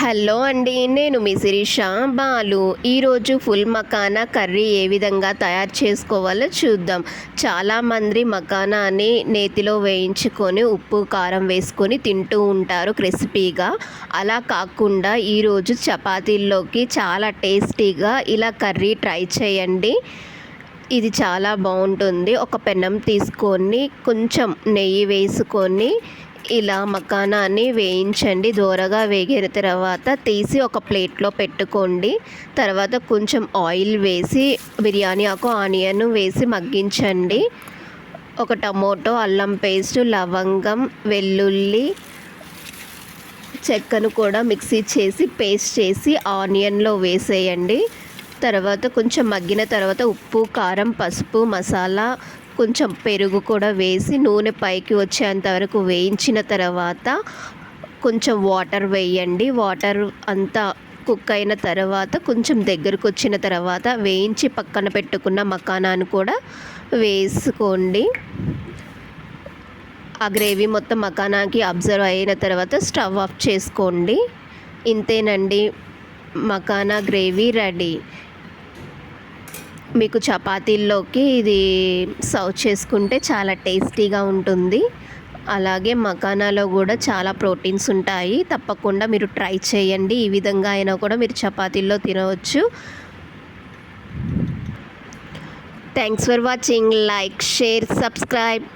Hello అండి, నేను మీ శిరీష బాలు. ఈరోజు ఫుల్ మకానా కర్రీ ఏ విధంగా తయారు చేసుకోవాలో చూద్దాం. చాలామంది మకానాని నేతిలో వేయించుకొని ఉప్పు కారం వేసుకొని తింటూ ఉంటారు క్రిస్పీగా. అలా కాకుండా ఈరోజు చపాతీల్లోకి చాలా టేస్టీగా ఇలా కర్రీ ట్రై చేయండి. ఇది చాలా బాగుంటుంది. ఒక పెనం తీసుకొని కొంచెం నెయ్యి వేసుకొని ఇలా మకానాన్ని వేయించండి. దోరగా వేగిన తర్వాత తీసి ఒక ప్లేట్లో పెట్టుకోండి. తర్వాత కొంచెం ఆయిల్ వేసి బిర్యానీ ఆకు ఆనియన్ వేసి మగ్గించండి. ఒక టమోటో, అల్లం పేస్ట్, లవంగం, వెల్లుల్లి చెక్కను కూడా మిక్సీ చేసి పేస్ట్ చేసి ఆనియన్లో వేసేయండి. తర్వాత కొంచెం మగ్గిన తర్వాత ఉప్పు, కారం, పసుపు, మసాలా, కొంచెం పెరుగు కూడా వేసి నూనె పైకి వచ్చేంత వరకు వేయించిన తర్వాత కొంచెం వాటర్ వేయండి. వాటర్ అంతా కుక్ అయిన తర్వాత కొంచెం దగ్గరకు వచ్చిన తర్వాత వేయించి పక్కన పెట్టుకున్న మకానాను కూడా వేసుకోండి. ఆ గ్రేవీ మొత్తం మకానాకి అబ్జర్వ్ అయిన తర్వాత స్టవ్ ఆఫ్ చేసుకోండి. ఇంతేనండి, మకానా గ్రేవీ రెడీ. మీకు చపాతీల్లోకి ఇది సర్వ్ చేసుకుంటే చాలా టేస్టీగా ఉంటుంది. అలాగే మకానాలో కూడా చాలా ప్రోటీన్స్ ఉంటాయి. తప్పకుండా మీరు ట్రై చేయండి. ఈ విధంగా అయినా కూడా మీరు చపాతీల్లో తినవచ్చు. Thanks for watching. Like, share, subscribe.